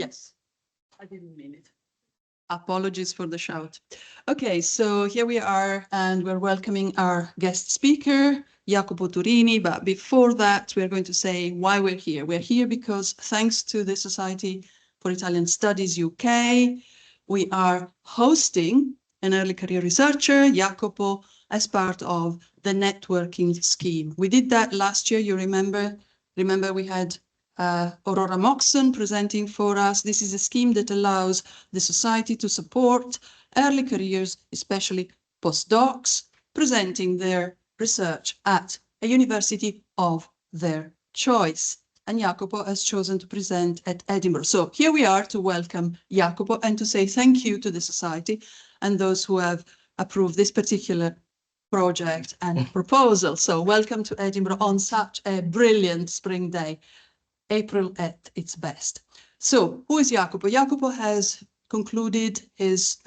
Yes, I didn't mean it. Apologies for the shout. Okay, so here we are, and we're welcoming our guest speaker, Jacopo Turini. But before that, we're going to say why we're here. We're here because thanks to the Society for Italian Studies UK, we are hosting an early career researcher, Jacopo, as part of the networking scheme. We did that last year, you remember? Remember we had Aurora Moxon presenting for us. This is a scheme that allows the Society to support early careers, especially postdocs, presenting their research at a university of their choice. And Jacopo has chosen to present at Edinburgh. So here we are to welcome Jacopo and to say thank you to the Society and those who have approved this particular project and proposal. So welcome to Edinburgh on such a brilliant spring day. April at its best. So who is Jacopo? Jacopo has concluded his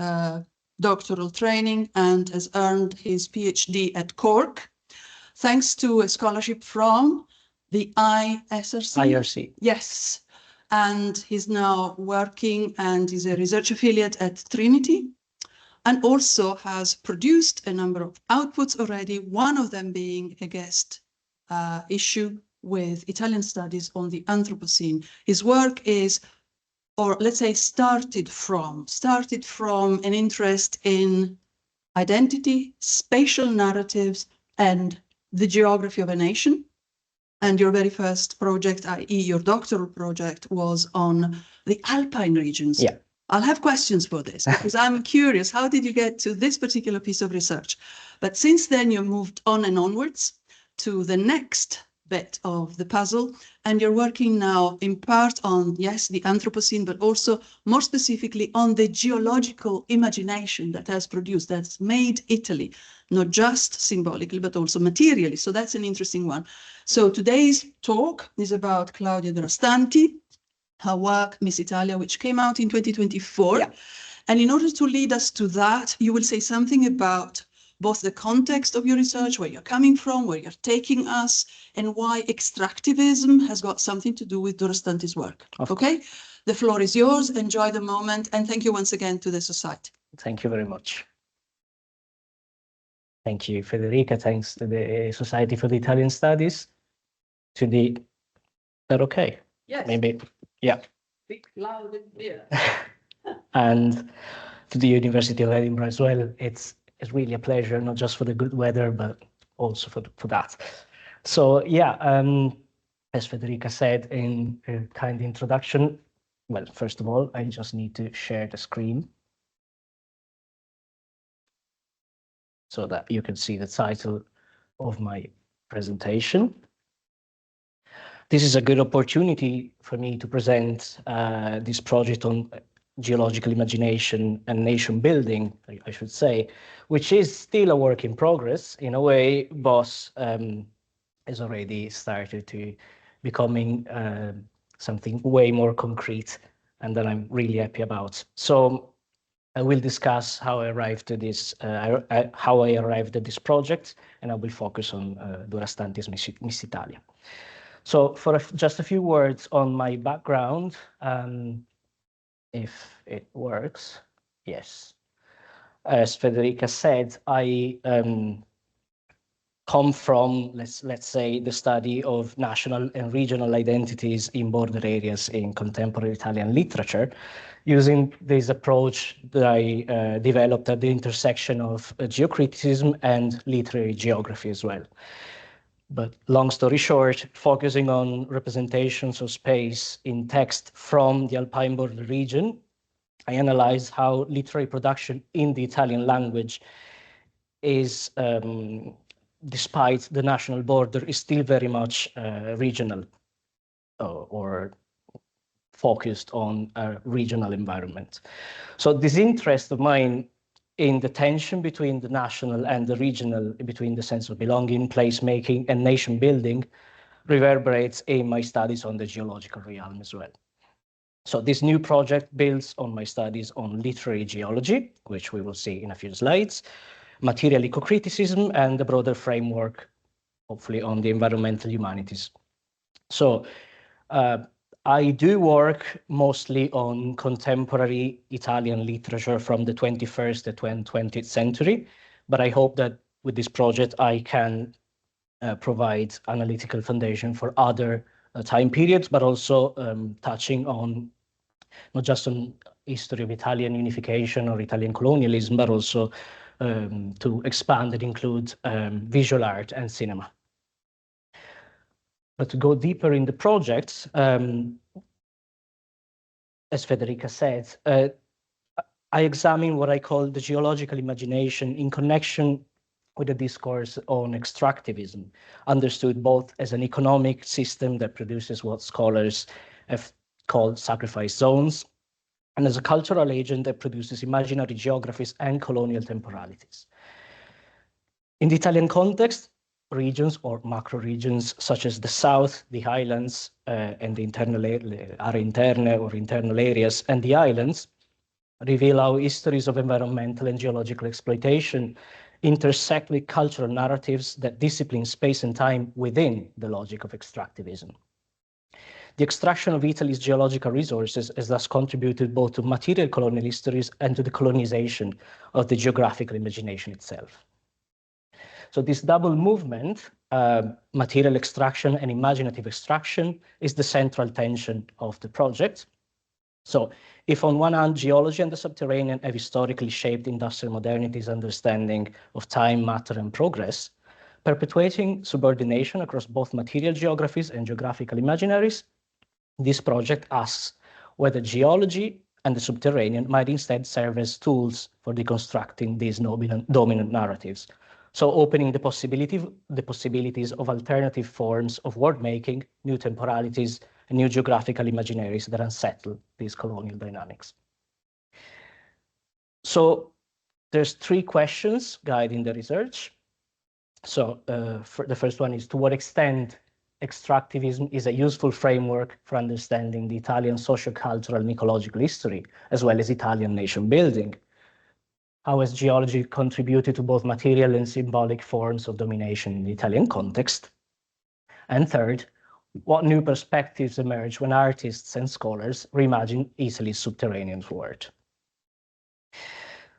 doctoral training and has earned his PhD at Cork, thanks to a scholarship from the IRC. Yes, and he's now working and is a research affiliate at Trinity, and also has produced a number of outputs already, one of them being a guest issue with Italian studies on the Anthropocene. His work is, or let's say started from an interest in identity, spatial narratives, and the geography of a nation. And your very first project, i.e. your doctoral project, was on the Alpine regions. Yeah. I'll have questions for this because I'm curious, how did you get to this particular piece of research? But since then you moved on and onwards to the next bit of the puzzle, and you're working now in part on, yes, the Anthropocene, but also more specifically on the geological imagination that has produced, that's made Italy, not just symbolically, but also materially. So that's an interesting one. So today's talk is about Claudia Durastanti, her work, Missitalia, which came out in 2024. Yeah. And in order to lead us to that, you will say something about both the context of your research, where you're coming from, where you're taking us, and why extractivism has got something to do with Durastanti's work. Okay? The floor is yours. Enjoy the moment. And thank you once again to the Society. Thank you very much. Thank you, Federica. Thanks to the Society for the Italian Studies. To the... Is that okay? Yes. Maybe, yeah. Speak loud and clear. And to the University of Edinburgh as well. It's really a pleasure, not just for the good weather, but also for that. So yeah, as Federica said in a kind introduction, well, first of all, I just need to share the screen so that you can see the title of my presentation. This is a good opportunity for me to present this project on geological imagination and nation building, I should say, which is still a work in progress in a way, but has already started to becoming something way more concrete and that I'm really happy about. So I will discuss how I arrived at this, project, and I will focus on Durastanti's Missitalia. So for just a few words on my background, if it works, yes. As Federica said, I come from, let's say, the study of national and regional identities in border areas in contemporary Italian literature, using this approach that I developed at the intersection of geocriticism and literary geography as well. But long story short, focusing on representations of space in text from the Alpine border region, I analyzed how literary production in the Italian language is, despite the national border, is still very much regional or focused on a regional environment. So this interest of mine in the tension between the national and the regional, between the sense of belonging, placemaking, and nation building, reverberates in my studies on the geological realm as well. So this new project builds on my studies on literary geology, which we will see in a few slides, material eco-criticism, and the broader framework, hopefully, on the environmental humanities. So I do work mostly on contemporary Italian literature from the 21st and 20th century, but I hope that with this project I can provide analytical foundation for other time periods, but also touching on not just on history of Italian unification or Italian colonialism, but also to expand and include visual art and cinema. But to go deeper in the projects, as Federica said, I examine what I call the geological imagination in connection with the discourse on extractivism, understood both as an economic system that produces what scholars have called sacrifice zones, and as a cultural agent that produces imaginary geographies and colonial temporalities. In the Italian context, regions or macro regions such as the south, the highlands, and the internal aree interne or internal areas, and the islands reveal how histories of environmental and geological exploitation intersect with cultural narratives that discipline space and time within the logic of extractivism. The extraction of Italy's geological resources has thus contributed both to material colonial histories and to the colonization of the geographical imagination itself. So this double movement, material extraction and imaginative extraction, is the central tension of the project. So if on one hand, geology and the subterranean have historically shaped industrial modernity's understanding of time, matter, and progress, perpetuating subordination across both material geographies and geographical imaginaries, this project asks whether geology and the subterranean might instead serve as tools for deconstructing these dominant narratives. So opening the possibilities of alternative forms of word-making, new temporalities, and new geographical imaginaries that unsettle these colonial dynamics. So there's three questions guiding the research. So the first one is, to what extent extractivism is a useful framework for understanding the Italian socio-cultural and ecological history, as well as Italian nation building? How has geology contributed to both material and symbolic forms of domination in the Italian context? And third, what new perspectives emerge when artists and scholars reimagine Italy's subterranean world?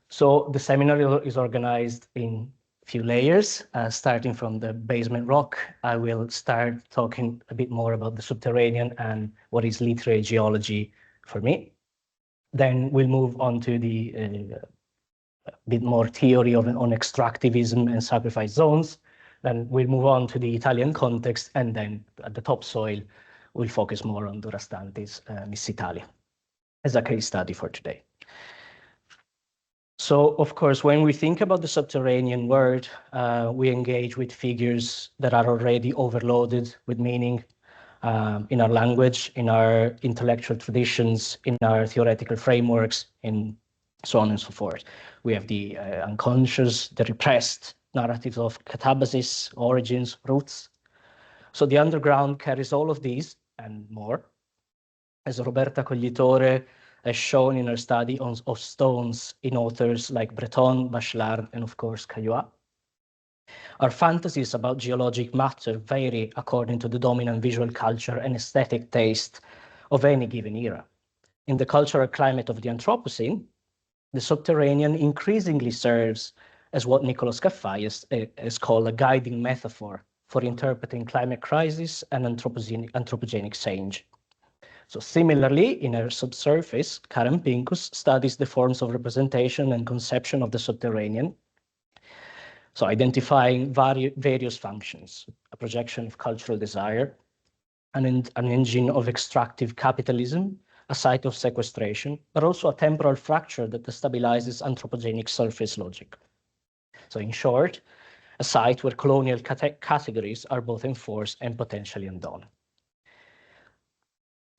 So the seminar is organized in few layers, starting from the basement rock. I will start talking a bit more about the subterranean and what is literary geology for me. Then we'll move on to the bit more theory on extractivism and sacrifice zones. Then we'll move on to the Italian context, and then at the topsoil, we'll focus more on Durastanti's Missitalia as a case study for today. So, of course, when we think about the subterranean world, we engage with figures that are already overloaded with meaning in our language, in our intellectual traditions, in our theoretical frameworks, and so on and so forth. We have the unconscious, the repressed narratives of catabasis, origins, roots. So the underground carries all of these and more. As Roberta Coglitore has shown in her study of stones in authors like Breton, Bachelard, and of course Caillois. Our fantasies about geologic matter vary according to the dominant visual culture and aesthetic taste of any given era. In the cultural climate of the Anthropocene, the subterranean increasingly serves as what Nicolas Caffay has called a guiding metaphor for interpreting climate crisis and anthropogenic change. So similarly, in her subsurface, Karen Pincus studies the forms of representation and conception of the subterranean, so identifying various functions, a projection of cultural desire, an engine of extractive capitalism, a site of sequestration, but also a temporal fracture that destabilizes anthropogenic surface logic. So in short, a site where colonial categories are both enforced and potentially undone.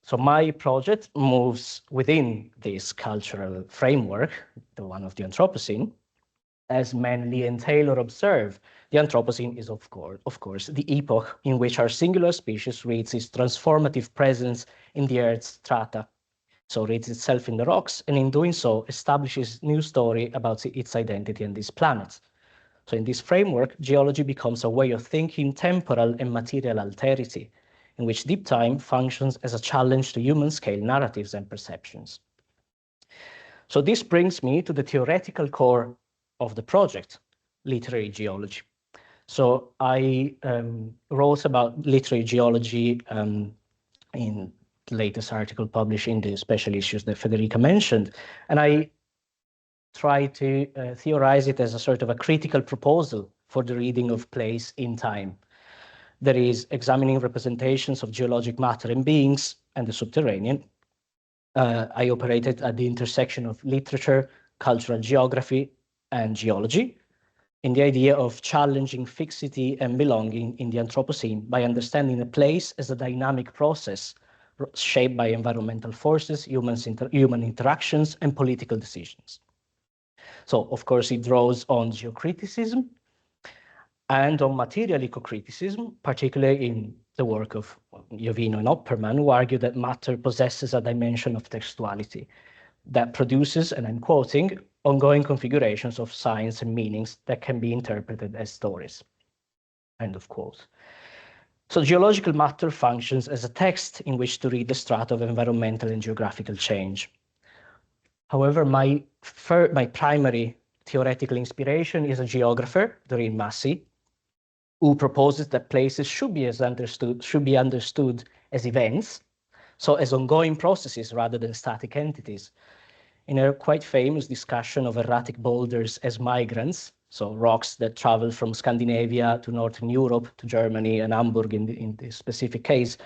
So my project moves within this cultural framework, the one of the Anthropocene. As Manley and Taylor observe, the Anthropocene is, of course, the epoch in which our singular species reads its transformative presence in the Earth's strata. So reads itself in the rocks, and in doing so, establishes new story about its identity on this planet. So in this framework, geology becomes a way of thinking temporal and material alterity, in which deep time functions as a challenge to human-scale narratives and perceptions. So this brings me to the theoretical core of the project, literary geology. So I wrote about literary geology in the latest article published in the special issues that Federica mentioned, and I try to theorize it as a sort of a critical proposal for the reading of place in time. That is, examining representations of geologic matter and beings and the subterranean. I operated at the intersection of literature, cultural geography, and geology, in the idea of challenging fixity and belonging in the Anthropocene by understanding the place as a dynamic process shaped by environmental forces, human interactions, and political decisions. So, of course, it draws on geocriticism and on material ecocriticism, particularly in the work of Jovino and Opperman, who argue that matter possesses a dimension of textuality that produces, and I'm quoting, ongoing configurations of signs and meanings that can be interpreted as stories. End of quote. So geological matter functions as a text in which to read the strata of environmental and geographical change. However, my primary theoretical inspiration is a geographer, Doreen Massey, who proposes that places should be understood as events, so as ongoing processes rather than static entities. In a quite famous discussion of erratic boulders as migrants, so rocks that travel from Scandinavia to Northern Europe to Germany and Hamburg in this specific case,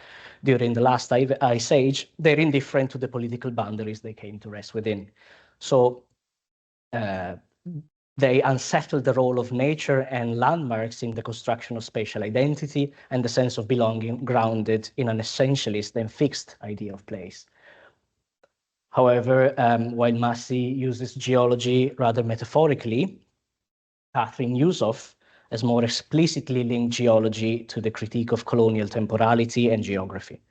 during the last ice age, they're indifferent to the political boundaries they came to rest within. So they unsettle the role of nature and landmarks in the construction of spatial identity and the sense of belonging grounded in an essentialist and fixed idea of place. However, while Massey uses geology rather metaphorically, Catherine Yusof has more explicitly linked geology to the critique of colonial temporality and geography.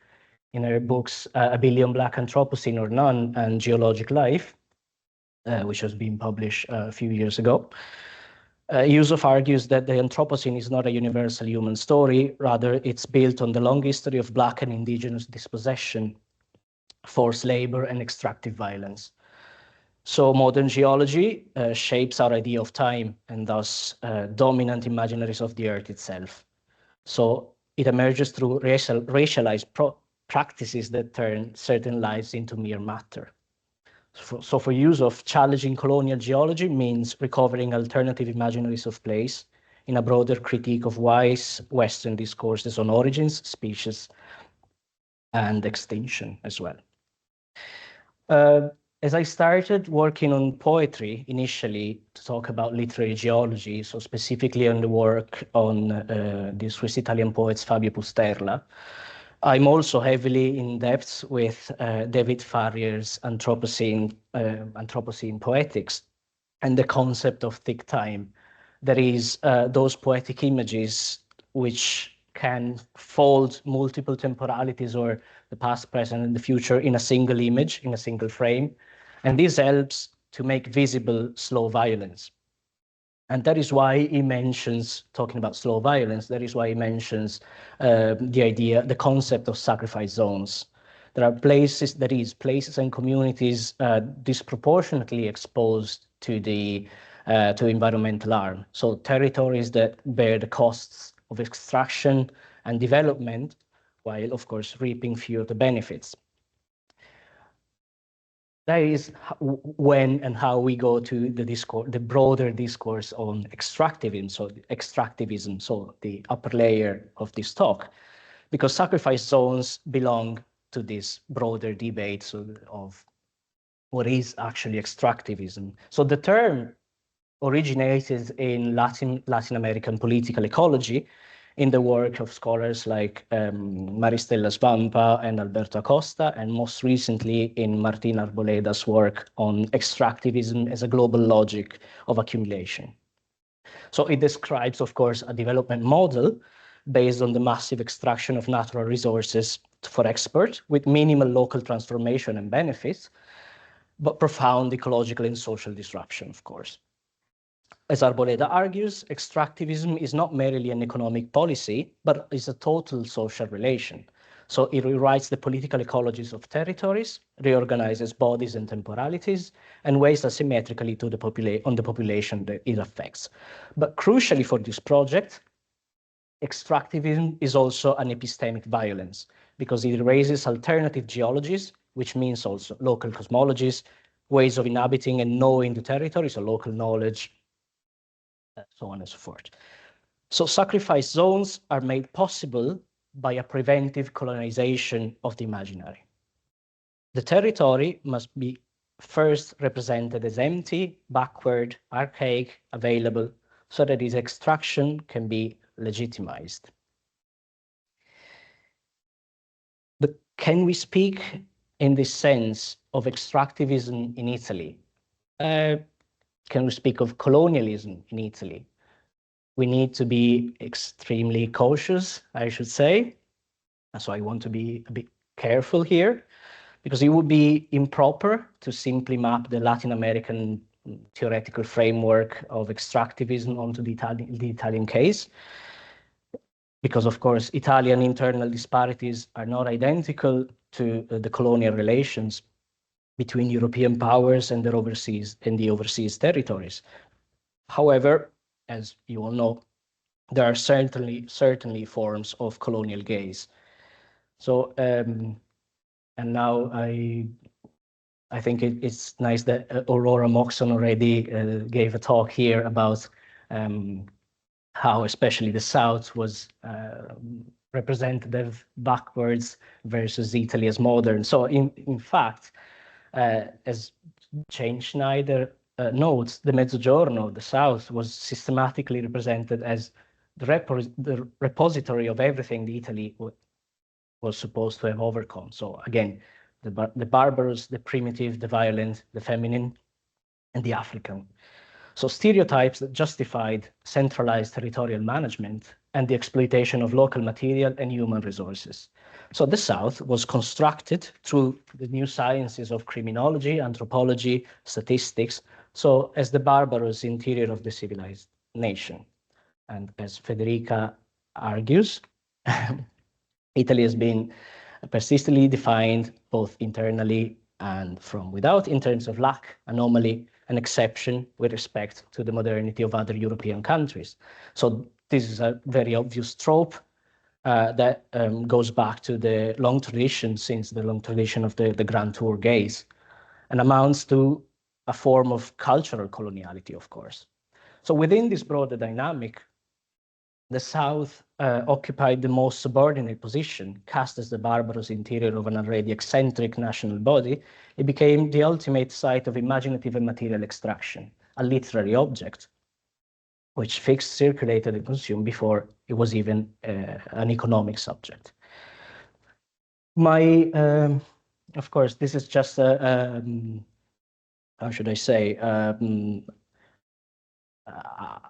In her books, A Billion Black Anthropocene or None and Geologic Life, which has been published a few years ago, Yusof argues that the Anthropocene is not a universal human story, rather it's built on the long history of Black and indigenous dispossession, forced labor, and extractive violence. So modern geology shapes our idea of time and thus dominant imaginaries of the earth itself. So it emerges through racialized practices that turn certain lives into mere matter. So for Yusof, challenging colonial geology means recovering alternative imaginaries of place in a broader critique of wise Western discourses on origins, species, and extinction as well. As I started working on poetry initially to talk about literary geology, so specifically on the work on the Swiss Italian poets Fabio Pusterla, I'm also heavily in depth with David Farrier's Anthropocene poetics and the concept of thick time. That is, those poetic images which can fold multiple temporalities or the past, present, and the future in a single image, in a single frame. And this helps to make visible slow violence. And that is why he mentions, talking about slow violence, that is why he mentions the concept of sacrifice zones. There are places, places and communities disproportionately exposed to to environmental harm. So territories that bear the costs of extraction and development, while of course reaping few of the benefits. That is when and how we go to the discourse, the broader discourse on extractivism, so the upper layer of this talk, because sacrifice zones belong to this broader debate of what is actually extractivism. So the term originated in Latin American political ecology in the work of scholars like Maristella Svampa and Alberto Acosta, and most recently in Martin Arboleda's work on extractivism as a global logic of accumulation. So it describes, of course, a development model based on the massive extraction of natural resources for export with minimal local transformation and benefits, but profound ecological and social disruption, of course. As Arboleda argues, extractivism is not merely an economic policy, but is a total social relation. So it rewrites the political ecologies of territories, reorganizes bodies and temporalities, and weighs asymmetrically to on the population that it affects. But crucially for this project, extractivism is also an epistemic violence because it raises alternative geologies, which means also local cosmologies, ways of inhabiting and knowing the territory, so local knowledge, so on and so forth. So sacrifice zones are made possible by a preventive colonization of the imaginary. The territory must be first represented as empty, backward, archaic, available, so that its extraction can be legitimized. But can we speak in this sense of extractivism in Italy? Can we speak of colonialism in Italy? We need to be extremely cautious, I should say. So I want to be a bit careful here, because it would be improper to simply map the Latin American theoretical framework of extractivism onto the Italian case. Because, of course, Italian internal disparities are not identical to the colonial relations between European powers and the overseas territories. However, as you all know, there are certainly forms of colonial gaze. So, and now I think it's nice that Aurora Moxon already gave a talk here about how especially the South was representative backwards versus Italy as modern. So in fact, as Jane Schneider notes, the Mezzogiorno, the South, was systematically represented as the repository of everything the Italy was supposed to have overcome. So again, the barbarous, the primitive, the violent, the feminine, and the African. So stereotypes that justified centralized territorial management and the exploitation of local material and human resources. So the South was constructed through the new sciences of criminology, anthropology, statistics, so as the barbarous interior of the civilized nation. And as Federica argues, Italy has been persistently defined both internally and from without in terms of lack, anomaly, an exception with respect to the modernity of other European countries. So this is a very obvious trope that goes back to the long tradition, since the long tradition of the Grand Tour gaze, and amounts to a form of cultural coloniality, of course. So within this broader dynamic, the South occupied the most subordinate position, cast as the barbarous interior of an already eccentric national body. It became the ultimate site of imaginative and material extraction, a literary object, which fixed, circulated, and consumed before it was even an economic subject. Of course, this is just how should I say,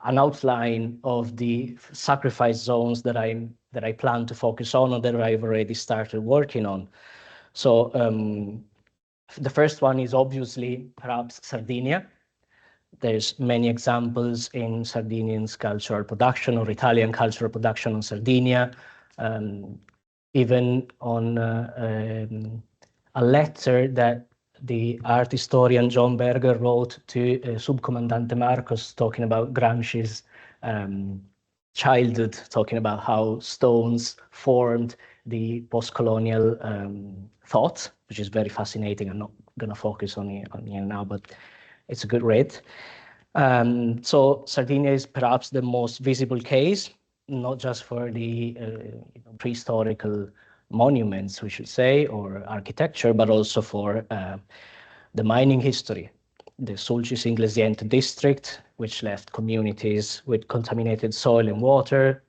an outline of the sacrifice zones that I plan to focus on, or that I've already started working on. So the first one is obviously perhaps Sardinia. There's many examples in Sardinian's cultural production or Italian cultural production on Sardinia, even on a letter that the art historian John Berger wrote to Subcomandante Marcos, talking about Gramsci's childhood, talking about how stones formed the post-colonial thought, which is very fascinating. I'm not going to focus on it now, but it's a good read. So Sardinia is perhaps the most visible case, not just for the prehistorical monuments, we should say, or architecture, but also for the mining history. The Sulcis Inglesiente district, which left communities with contaminated soil and water,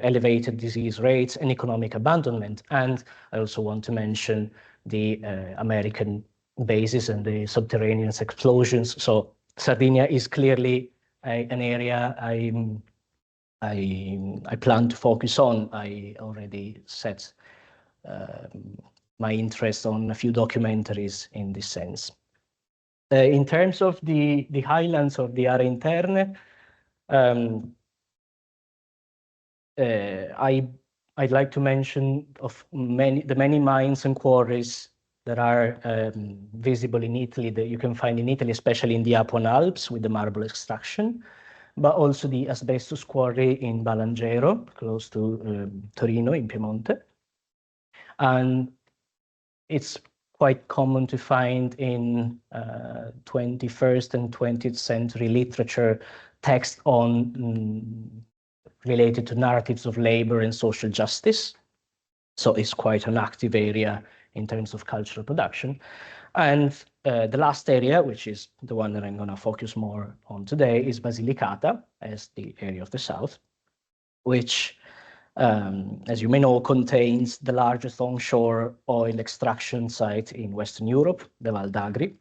elevated disease rates, and economic abandonment. And I also want to mention the American bases and the subterranean explosions. So Sardinia is clearly an area I plan to focus on. I already set my interest on a few documentaries in this sense. In terms of the highlands of the Aree Interne, I'd like to mention the many mines and quarries that are visible in Italy, that you can find in Italy, especially in the Apuan Alps with the marble extraction, but also the asbestos quarry in Balangero, close to Torino in Piemonte. And it's quite common to find in 21st and 20th century literature text on related to narratives of labor and social justice. So it's quite an active area in terms of cultural production. And the last area, which is the one that I'm going to focus more on today, is Basilicata, as the area of the south, which, as you may know, contains the largest onshore oil extraction site in Western Europe, the Val d'Agri,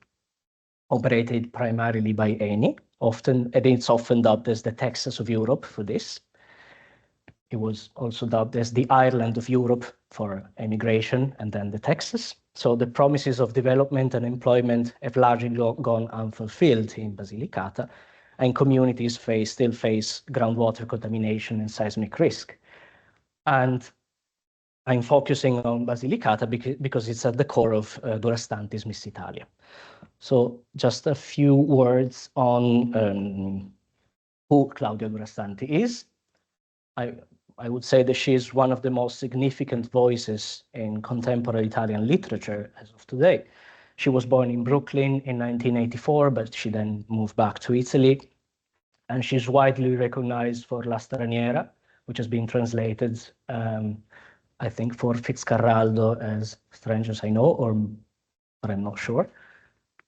operated primarily by Eni, and it's often dubbed as the Texas of Europe for this. It was also dubbed as the Ireland of Europe for emigration, and then the Texas. So the promises of development and employment have largely gone unfulfilled in Basilicata, and communities still face groundwater contamination and seismic risk. And I'm focusing on Basilicata because it's at the core of Durastanti's Missitalia. So just a few words on who Claudia Durastanti is. I would say that she is one of the most significant voices in contemporary Italian literature as of today. She was born in Brooklyn in 1984, but she then moved back to Italy. And she's widely recognized for La Straniera, which has been translated, I think, for Fitzcarraldo as Strange as I Know, but I'm not sure.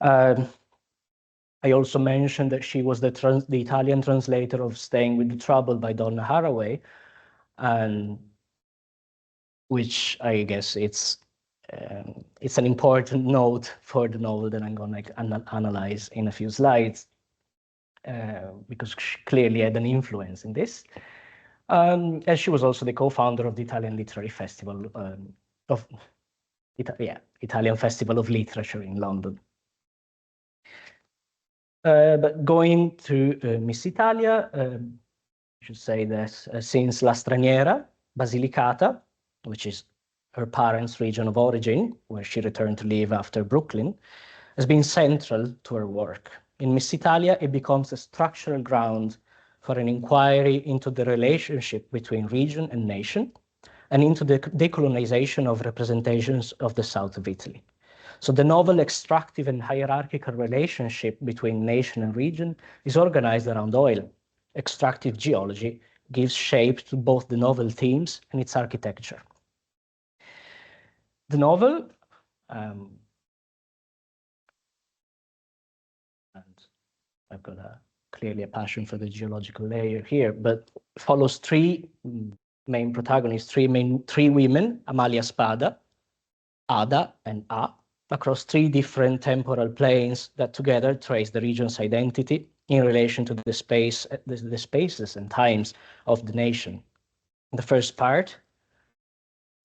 I also mentioned that she was the Italian translator of Staying with the Trouble by Donna Haraway, and which I guess it's an important note for the novel that I'm going to analyze in a few slides, because she clearly had an influence in this. And she was also the co-founder of the Italian Literary Festival, Italian Festival of Literature in London. But going to Missitalia, I should say that since La Straniera, Basilicata, which is her parents' region of origin, where she returned to live after Brooklyn, has been central to her work. In Missitalia, it becomes a structural ground for an inquiry into the relationship between region and nation, and into the decolonization of representations of the south of Italy. So the novel extractive and hierarchical relationship between nation and region is organized around oil. Extractive geology gives shape to both the novel themes and its architecture. The novel, and I've got clearly a passion for the geological layer here, but follows three main protagonists, three women, Amalia Spada, Ada, and A, across three different temporal planes that together trace the region's identity in relation to the spaces and times of the nation. The first part,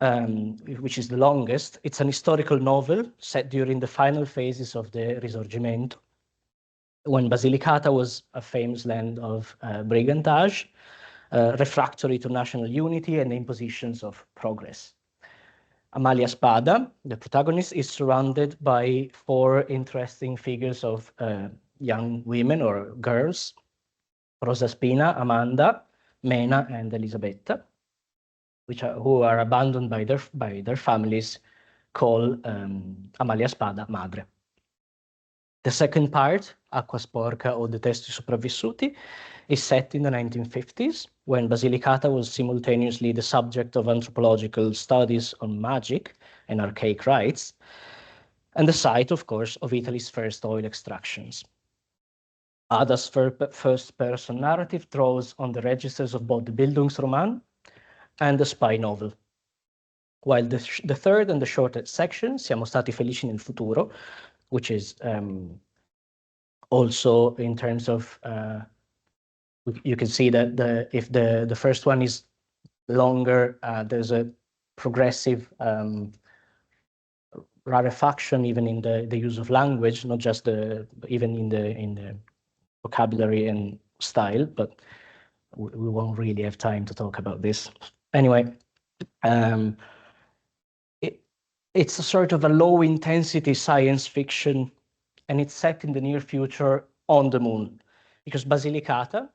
which is the longest, it's an historical novel set during the final phases of the Risorgimento, when Basilicata was a famous land of brigandage, refractory to national unity and impositions of progress. Amalia Spada, the protagonist, is surrounded by four interesting figures of young women or girls, Rosa Spina, Amanda, Mena, and Elisabetta, who are abandoned by their families, called Amalia Spada Madre. The second part, Acqua Sporca o Detesti Sopravvissuti, is set in the 1950s, when Basilicata was simultaneously the subject of anthropological studies on magic and archaic rites, and the site, of course, of Italy's first oil extractions. Ada's first-person narrative draws on the registers of both the Bildungsroman and the spy novel, while the third and the shorter section, Siamo stati felici nel futuro, which is also in terms of, you can see that if the first one is longer, there's a progressive rarefaction even in the use of language, not just even in the vocabulary and style, but we won't really have time to talk about this. Anyway, It's a sort of a low-intensity science fiction, and it's set in the near future on the moon, because Basilicata,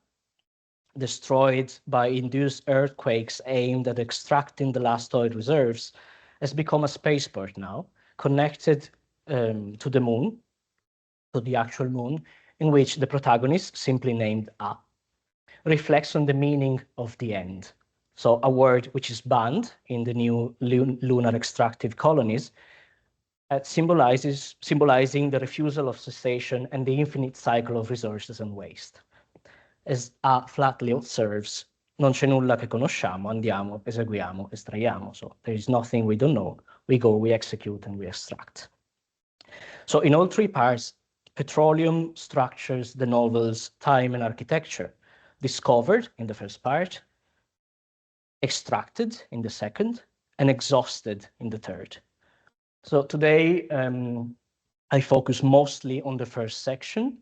destroyed by induced earthquakes aimed at extracting the last oil reserves, has become a spaceport now, connected to the moon, to the actual moon, in which the protagonist, simply named A, reflects on the meaning of the end. So a word which is banned in the new lunar extractive colonies, symbolizing the refusal of cessation and the infinite cycle of resources and waste. As A flatly observes, non c'è nulla che conosciamo, andiamo, eseguiamo, estraiamo. So there is nothing we don't know. We go, we execute, and we extract. So in all three parts, petroleum structures the novel's time and architecture, discovered in the first part, extracted in the second, and exhausted in the third. So today, I focus mostly on the first section,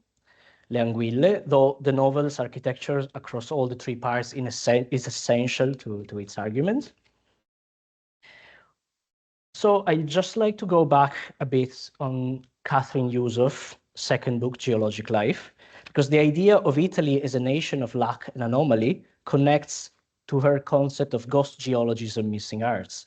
Le Anguille, though the novel's architecture across all the three parts is essential to its argument. So I'd just like to go back a bit on Catherine Yusuf's second book, Geological Life, because the idea of Italy as a nation of luck and anomaly connects to her concept of ghost geologies and missing arts.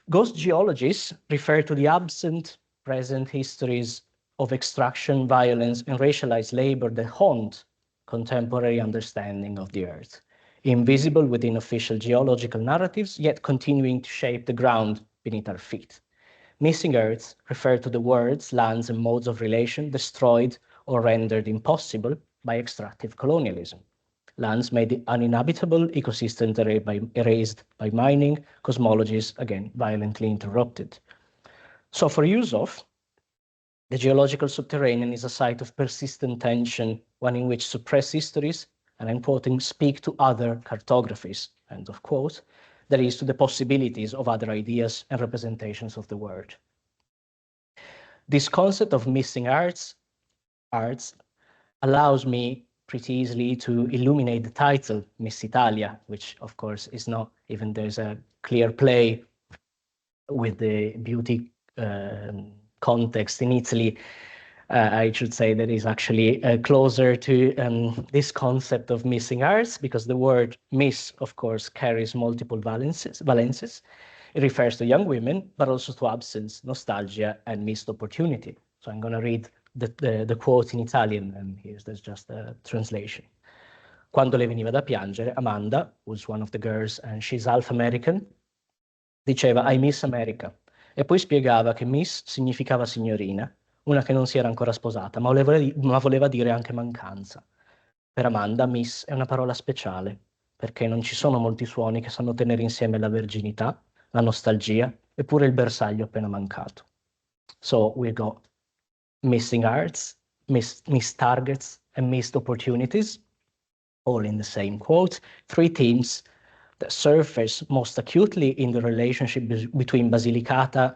Ghost geologies refer to the absent present histories of extraction, violence, and racialized labor that haunt contemporary understanding of the Earth, invisible within official geological narratives, yet continuing to shape the ground beneath our feet. Missing Earths refer to the worlds, lands, and modes of relation destroyed or rendered impossible by extractive colonialism. Lands made uninhabitable, ecosystems erased by mining, cosmologies, again, violently interrupted. So for Yusuf, the geological subterranean is a site of persistent tension, one in which suppressed histories, and I'm quoting, speak to other cartographies, end of quote, that is, to the possibilities of other ideas and representations of the world. This concept of missing arts allows me pretty easily to illuminate the title, Missitalia, which of course is not even, there's a clear play with the beauty context in Italy. I should say that is actually closer to this concept of missing arts, because the word miss, of course, carries multiple valences. It refers to young women, but also to absence, nostalgia, and missed opportunity. So I'm going to read the quote in Italian, and there's just a translation. Quando le veniva da piangere, Amanda, who's one of the girls, and she's half American, diceva I miss America, e poi spiegava che miss significava signorina, una che non si era ancora sposata, ma voleva dire anche mancanza. Per Amanda, miss è una parola speciale, perché non ci sono molti suoni che sanno tenere insieme la verginità, la nostalgia, eppure il bersaglio appena mancato. So we got missing arts, missed targets, and missed opportunities, all in the same quote, three themes that surface most acutely in the relationship between Basilicata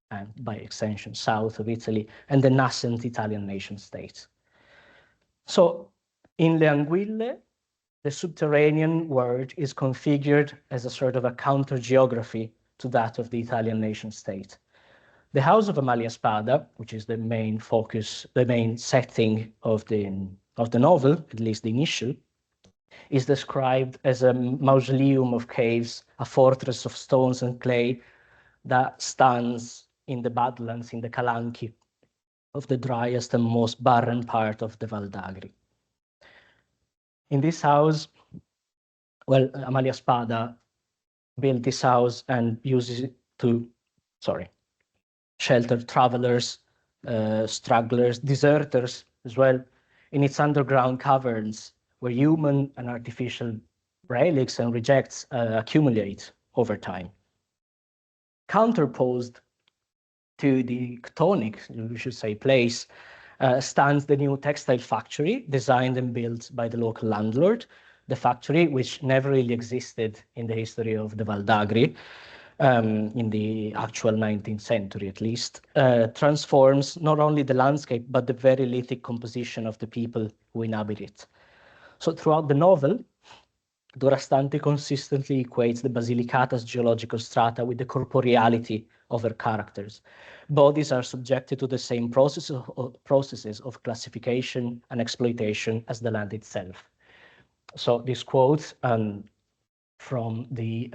and, by extension, south of Italy, and the nascent Italian nation state. So, in Le Anguille, the subterranean world is configured as a sort of a counter-geography to that of the Italian nation state. The house of Amalia Spada, which is the main focus, the main setting of the novel, at least the initial, is described as a mausoleum of caves, a fortress of stones and clay that stands in the Badlands, in the Calanchi, of the driest and most barren part of the Val d'Agri. In this house, well, Amalia Spada built this house and uses it to, shelter travelers, stragglers, deserters as well, in its underground caverns, where human and artificial relics and rejects accumulate over time. Counterposed to the chthonic, we should say, place, stands the new textile factory designed and built by the local landlord, the factory which never really existed in the history of the Val d'Agri, in the actual 19th century at least, transforms not only the landscape, but the very lithic composition of the people who inhabit it. So throughout the novel, Durastanti consistently equates the Basilicata's geological strata with the corporeality of her characters. Bodies are subjected to the same processes of classification and exploitation as the land itself. So this quote from the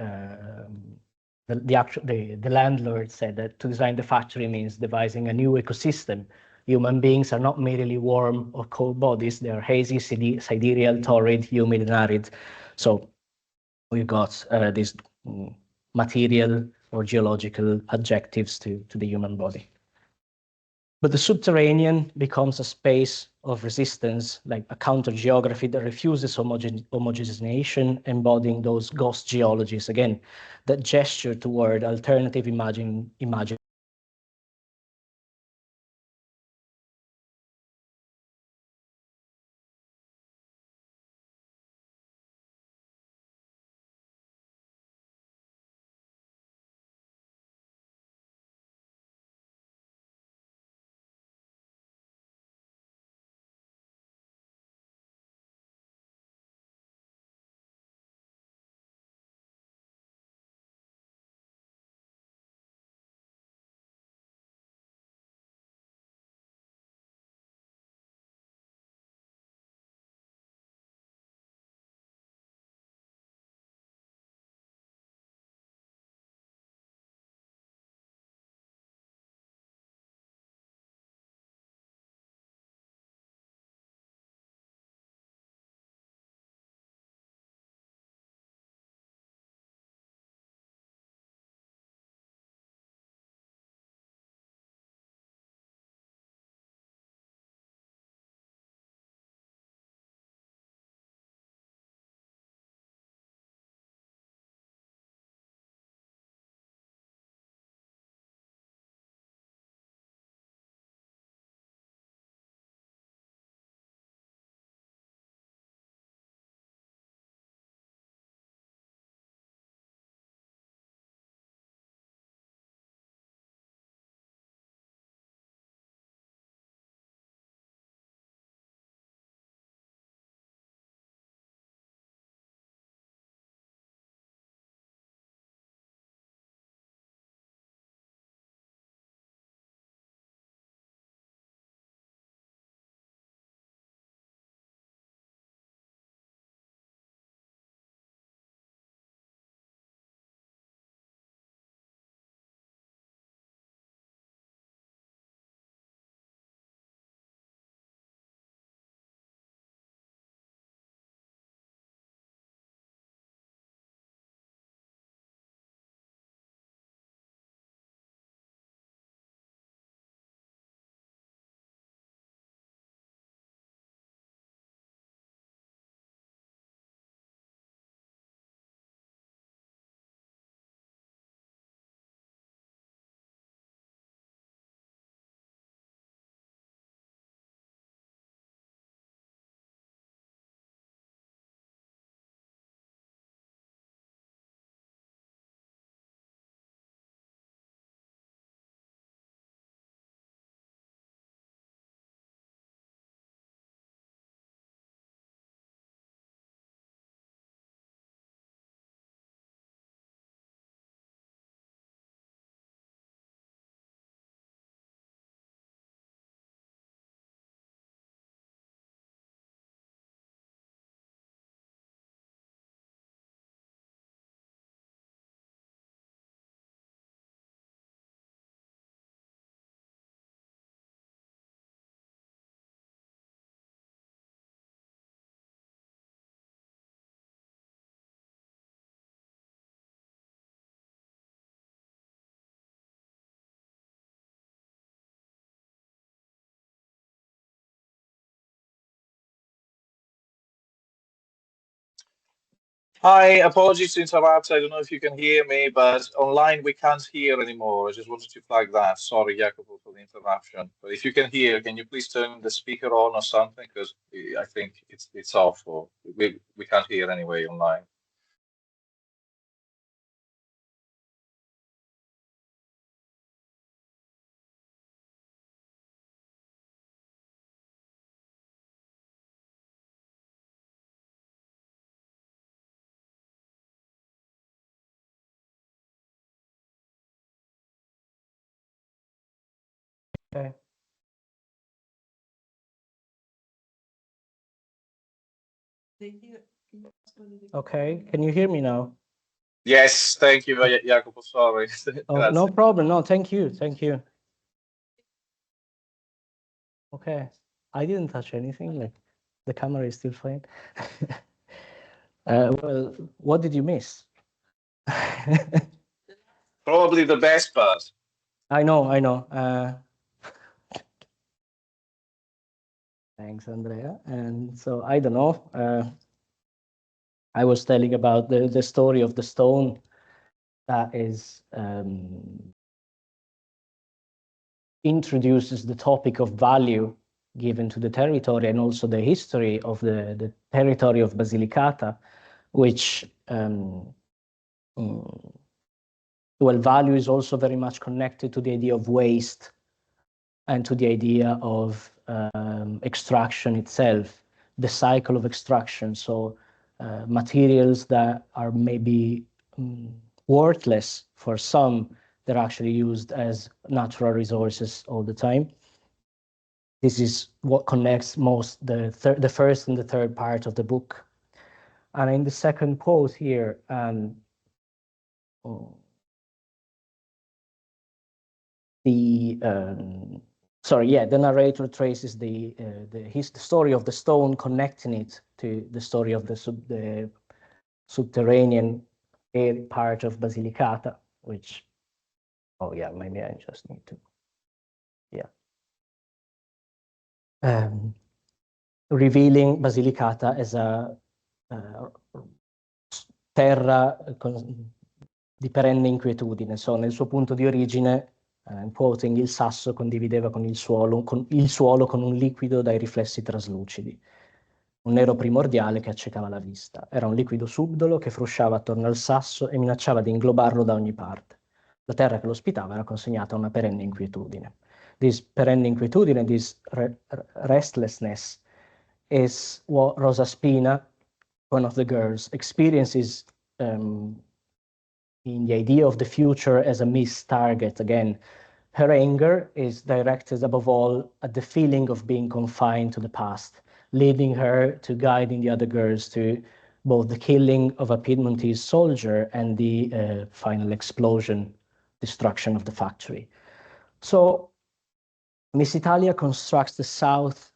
landlord said that to design the factory means devising a new ecosystem. Human beings are not merely warm or cold bodies, they are hazy, sidereal, torrid, humid, and arid. So we've got these material or geological adjectives to the human body. But the subterranean becomes a space of resistance, like a counter-geography that refuses homogenization, embodying those ghost geologies, again, that gesture toward alternative imagine. Hi, apologies to interrupt. I don't know if you can hear me, but online we can't hear anymore. I just wanted to flag that. Sorry, Jacopo, for the interruption. But if you can hear, can you please turn the speaker on or something? Because I think it's off, or we can't hear anyway online. Okay. Okay, can you hear me now? Yes, thank you, Jacopo. Sorry. Oh, no problem. No, thank you. Thank you. Okay. I didn't touch anything. Like the camera is still fine. Well, what did you miss? Probably the best part. I know. Thanks, Andrea. And so I don't know. I was telling about the story of the stone that is introduces the topic of value given to the territory and also the history of the territory of Basilicata, which well, value is also very much connected to the idea of waste and to the idea of extraction itself, the cycle of extraction. So materials that are maybe worthless for some, they're actually used as natural resources all the time. This is what connects most the first and the third part of the book. And in the second quote here, the narrator traces the story of the stone, connecting it to the story of the subterranean part of Basilicata, which, oh yeah, maybe I just need to, revealing Basilicata as a terra di perenne inquietudine. So nel suo punto di origine, quoting, il sasso condivideva con il suolo con un liquido dai riflessi traslucidi, un nero primordiale che accecava la vista. Era un liquido subdolo che frusciava attorno al sasso e minacciava di inglobarlo da ogni parte. La terra che lo ospitava era consegnata a una perenne inquietudine. This perenne inquietudine, this restlessness, is what Rosa Spina, one of the girls, experiences in the idea of the future as a missed target. Again, her anger is directed above all at the feeling of being confined to the past, leading her to guiding the other girls to both the killing of a Piedmontese soldier and the final explosion, destruction of the factory. So Missitalia constructs the South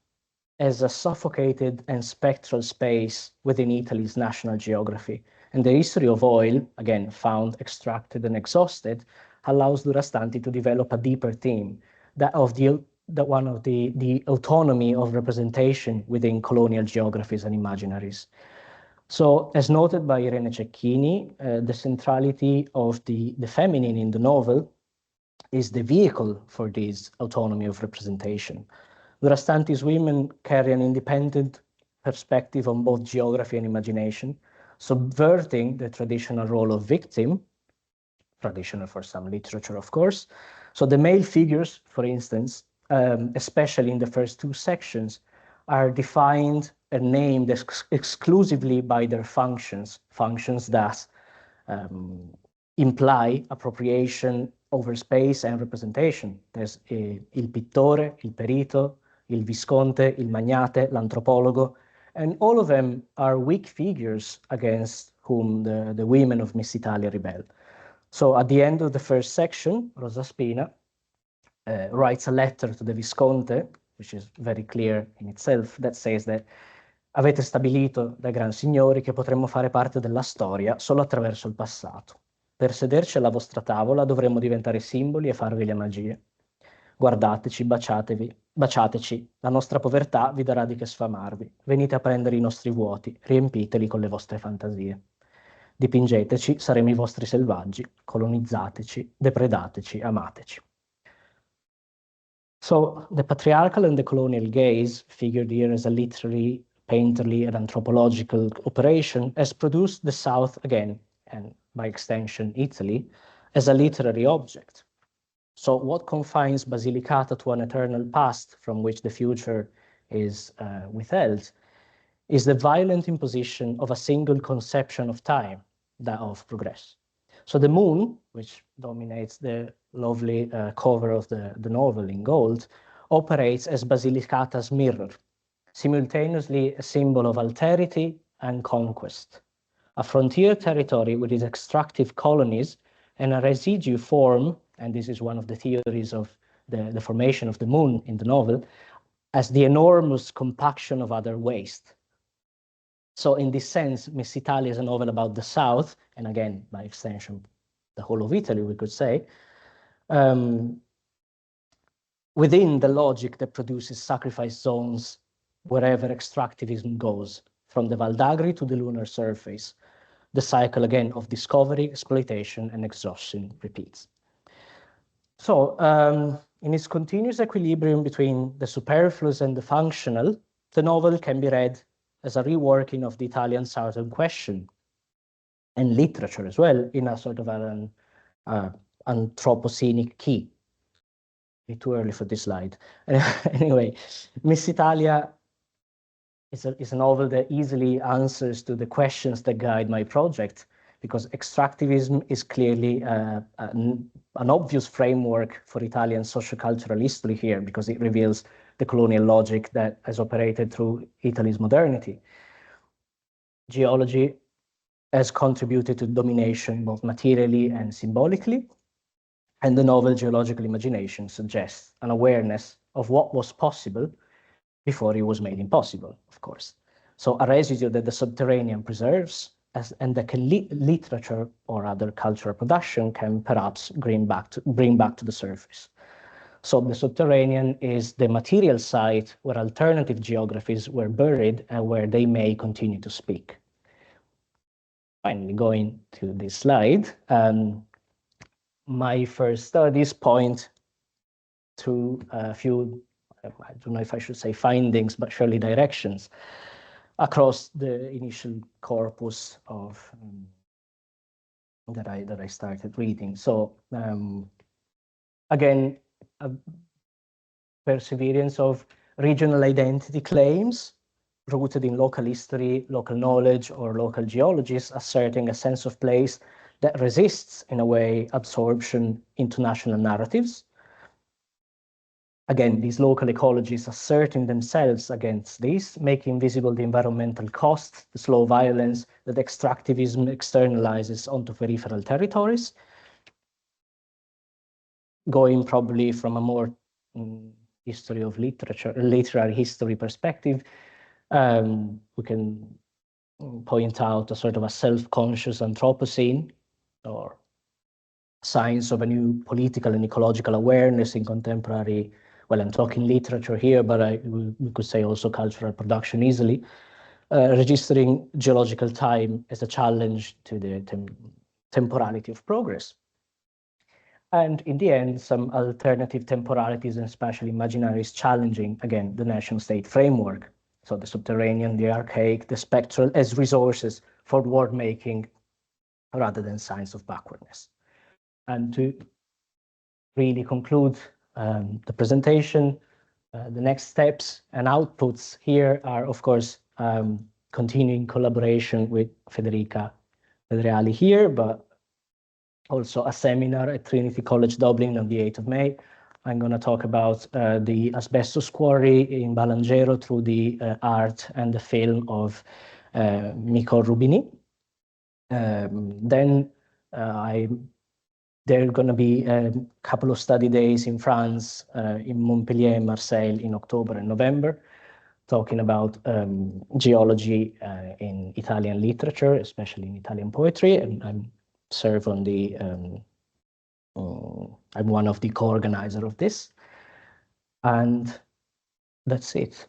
as a suffocated and spectral space within Italy's national geography. And the history of oil, again, found, extracted, and exhausted, allows Durastanti to develop a deeper theme, that of the autonomy of representation within colonial geographies and imaginaries. So, as noted by Irene Cecchini, the centrality of the feminine in the novel is the vehicle for this autonomy of representation. Durastanti's women carry an independent perspective on both geography and imagination, subverting the traditional role of victim, traditional for some literature, of course. So the male figures, for instance, especially in the first two sections, are defined and named exclusively by their functions that imply appropriation over space and representation. There's il pittore, il perito, il visconte, il magnate, l'antropologo, and all of them are weak figures against whom the women of Missitalia rebel. So at the end of the first section, Rosa Spina writes a letter to the Visconte, which is very clear in itself, that says that avete stabilito da gran signori che potremmo fare parte della storia solo attraverso il passato. Per sederci alla vostra tavola dovremmo diventare simboli e farvi le magie. Guardateci, baciateci, la nostra povertà vi darà di che sfamarvi. Venite a prendere i nostri vuoti, riempiteli con le vostre fantasie. Dipingeteci, saremo i vostri selvaggi, colonizzateci, depredateci, amateci. So the patriarchal and the colonial gaze, figured here as a literary, painterly, and anthropological operation, has produced the South again, and by extension Italy, as a literary object. So what confines Basilicata to an eternal past from which the future is withheld is the violent imposition of a single conception of time, that of progress. So the moon, which dominates the lovely cover of the novel in gold, operates as Basilicata's mirror, simultaneously a symbol of alterity and conquest, a frontier territory with its extractive colonies and a residue form, and this is one of the theories of the formation of the moon in the novel, as the enormous compaction of other waste. So in this sense, Missitalia is a novel about the South, and again, by extension, the whole of Italy, we could say, within the logic that produces sacrifice zones wherever extractivism goes, from the Val d'Agri to the lunar surface. The cycle, again, of discovery, exploitation, and exhaustion repeats. So, in its continuous equilibrium between the superfluous and the functional, the novel can be read as a reworking of the Italian Southern question, and literature as well, in a sort of an anthropocenic key. It's too early for this slide. Anyway, Missitalia is a novel that easily answers to the questions that guide my project, because extractivism is clearly an obvious framework for Italian sociocultural history here, because it reveals the colonial logic that has operated through Italy's modernity. Geology has contributed to domination both materially and symbolically, and the novel Geological Imagination suggests an awareness of what was possible before it was made impossible, of course. So a residue that the subterranean preserves, and that literature or other cultural production can perhaps bring back to the surface. So the subterranean is the material site where alternative geographies were buried and where they may continue to speak. Finally, going to this slide, my first studies point to a few, I don't know if I should say findings, but surely directions across the initial corpus of that I started reading. So again, a perseverance of regional identity claims rooted in local history, local knowledge, or local geologies, asserting a sense of place that resists, in a way, absorption into national narratives. Again, these local ecologies asserting themselves against this, making visible the environmental cost, the slow violence that extractivism externalizes onto peripheral territories, going probably from a more history of literature, literary history perspective. We can point out a sort of a self-conscious Anthropocene, or signs of a new political and ecological awareness in contemporary, well, I'm talking literature here, but we could say also cultural production easily, registering geological time as a challenge to the temporality of progress. And in the end, some alternative temporalities and spatial imaginaries challenging, again, the nation-state framework. So the subterranean, the archaic, the spectral as resources for world-making rather than signs of backwardness. And to really conclude the presentation, the next steps and outputs here are, of course, continuing collaboration with Federica Pedreali here, but also a seminar at Trinity College Dublin on the 8th of May. I'm going to talk about the asbestos quarry in Balangero through the art and the film of Miko Rubini. Then there are going to be a couple of study days in France, in Montpellier and Marseille in October and November, talking about geology in Italian literature, especially in Italian poetry. And I'm serve on the, I'm one of the co-organizers of this. And that's it.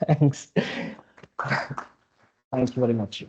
Thanks. Thank you very much.